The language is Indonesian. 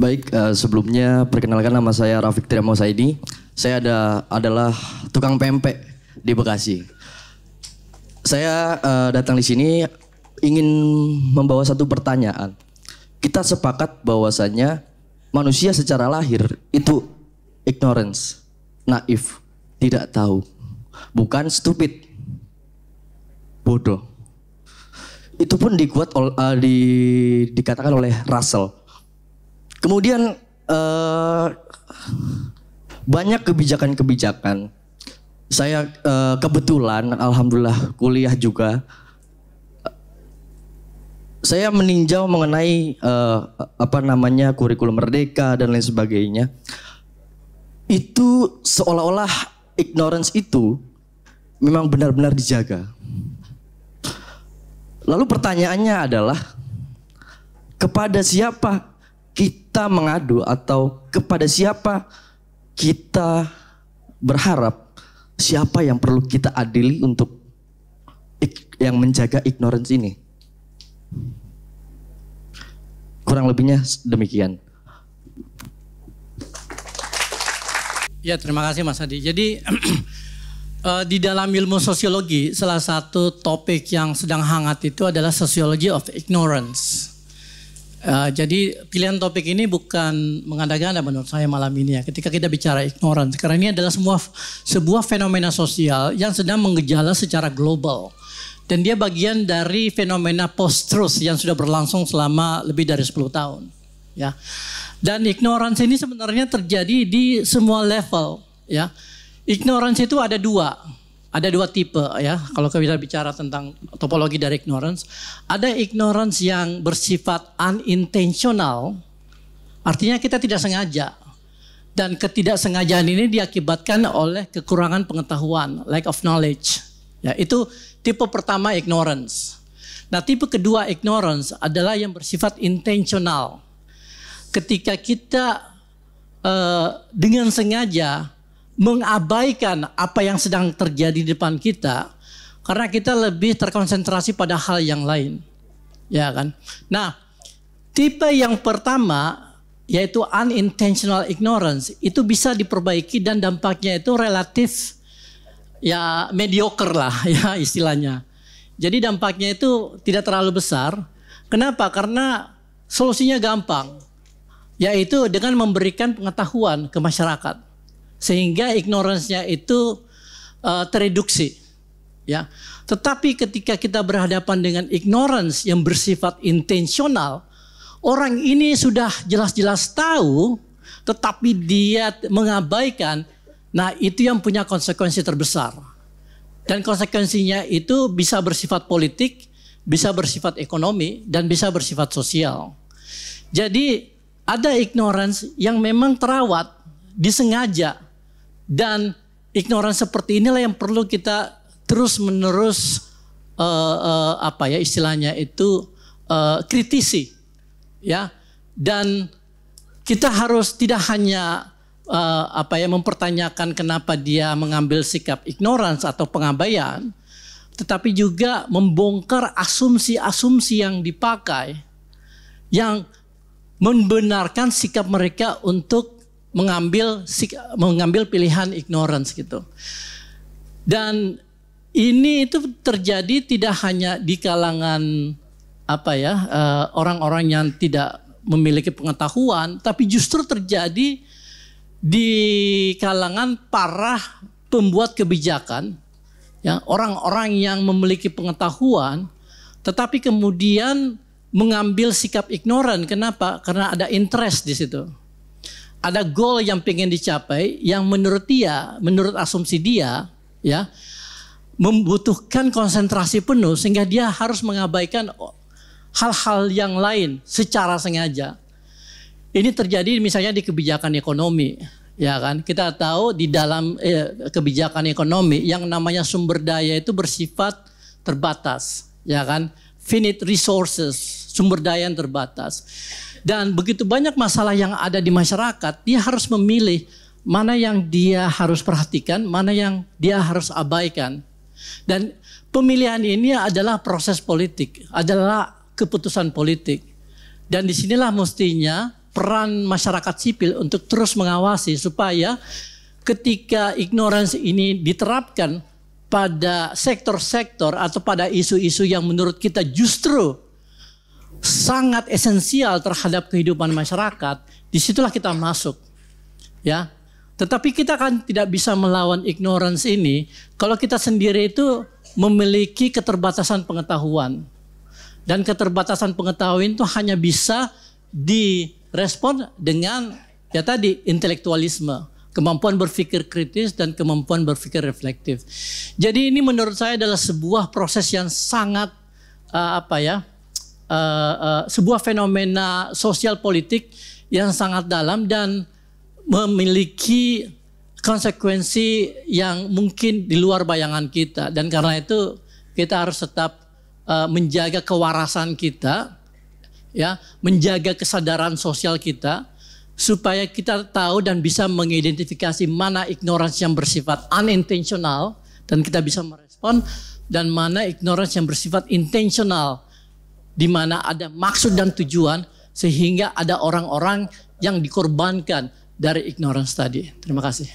Baik, sebelumnya perkenalkan nama saya Rafiq Triamo Saidi. Saya adalah tukang pempek di Bekasi. Saya datang di sini ingin membawa satu pertanyaan. Kita sepakat bahwasanya manusia secara lahir itu ignorance, naif, tidak tahu, bukan stupid, bodoh. Itu pun dikatakan oleh Russell. Kemudian banyak kebijakan-kebijakan. Saya kebetulan, alhamdulillah kuliah juga. Saya meninjau mengenai kurikulum merdeka dan lain sebagainya. Itu seolah-olah ignorance itu memang benar-benar dijaga. Lalu pertanyaannya adalah, kepada siapa kita mengadu atau kepada siapa kita berharap, siapa yang perlu kita adili untuk yang menjaga ignorance ini? Kurang lebihnya demikian. Ya, terima kasih Mas Adi. Jadi di dalam ilmu sosiologi, salah satu topik yang sedang hangat itu adalah sociology of ignorance. Jadi pilihan topik ini bukan mengada-ngada menurut saya malam ini ya. Ketika kita bicara ignorance, karena ini adalah sebuah fenomena sosial yang sedang menggejala secara global. Dan dia bagian dari fenomena post-truth yang sudah berlangsung selama lebih dari 10 tahun. Ya. Dan ignorance ini sebenarnya terjadi di semua level. Ya. Ignorance itu ada dua tipe ya. Kalau kita bicara tentang topologi dari ignorance, ada ignorance yang bersifat unintentional, artinya kita tidak sengaja. Dan ketidaksengajaan ini diakibatkan oleh kekurangan pengetahuan, lack of knowledge. Ya, itu tipe pertama ignorance. Nah, tipe kedua ignorance adalah yang bersifat intentional. Ketika kita dengan sengaja mengabaikan apa yang sedang terjadi di depan kita karena kita lebih terkonsentrasi pada hal yang lain. Ya kan? Nah, tipe yang pertama yaitu unintentional ignorance itu bisa diperbaiki dan dampaknya itu relatif ya mediocre lah ya istilahnya. Jadi dampaknya itu tidak terlalu besar. Kenapa? Karena solusinya gampang. Yaitu dengan memberikan pengetahuan ke masyarakat. Sehingga ignorance-nya itu tereduksi, ya. Tetapi ketika kita berhadapan dengan ignorance yang bersifat intensional, orang ini sudah jelas-jelas tahu, tetapi dia mengabaikan. Nah, itu yang punya konsekuensi terbesar. Dan konsekuensinya itu bisa bersifat politik, bisa bersifat ekonomi, dan bisa bersifat sosial. Jadi ada ignorance yang memang terawat, disengaja. Dan ignorance seperti inilah yang perlu kita terus-menerus istilahnya itu kritisi, ya. Dan kita harus tidak hanya mempertanyakan kenapa dia mengambil sikap ignorance atau pengabaian, tetapi juga membongkar asumsi-asumsi yang dipakai yang membenarkan sikap mereka untuk mengambil pilihan ignorance gitu. Dan ini itu terjadi tidak hanya di kalangan orang-orang yang tidak memiliki pengetahuan, tapi justru terjadi di kalangan para pembuat kebijakan, ya, orang-orang yang memiliki pengetahuan tetapi kemudian mengambil sikap ignoran. Kenapa? Karena ada interest di situ. Ada goal yang pengen dicapai yang menurut asumsi dia, ya, membutuhkan konsentrasi penuh sehingga dia harus mengabaikan hal-hal yang lain secara sengaja. Ini terjadi misalnya di kebijakan ekonomi, ya kan? Kita tahu di dalam kebijakan ekonomi yang namanya sumber daya itu bersifat terbatas, ya kan? Finite resources, sumber daya yang terbatas. Dan begitu banyak masalah yang ada di masyarakat, dia harus memilih mana yang dia harus perhatikan, mana yang dia harus abaikan. Dan pemilihan ini adalah proses politik, adalah keputusan politik. Dan disinilah mestinya peran masyarakat sipil untuk terus mengawasi supaya ketika ignorance ini diterapkan pada sektor-sektor atau pada isu-isu yang menurut kita justru sangat esensial terhadap kehidupan masyarakat, disitulah kita masuk, ya. Tetapi kita kan tidak bisa melawan ignorance ini kalau kita sendiri itu memiliki keterbatasan pengetahuan. Dan keterbatasan pengetahuan itu hanya bisa direspon dengan ya tadi intelektualisme, kemampuan berpikir kritis dan kemampuan berpikir reflektif. Jadi ini menurut saya adalah sebuah proses yang sangat sebuah fenomena sosial politik yang sangat dalam dan memiliki konsekuensi yang mungkin di luar bayangan kita. Dan karena itu kita harus tetap menjaga kewarasan kita, ya, menjaga kesadaran sosial kita, supaya kita tahu dan bisa mengidentifikasi mana ignorance yang bersifat unintentional dan kita bisa merespon, dan mana ignorance yang bersifat intentional, di mana ada maksud dan tujuan sehingga ada orang-orang yang dikorbankan dari ignorance tadi. Terima kasih.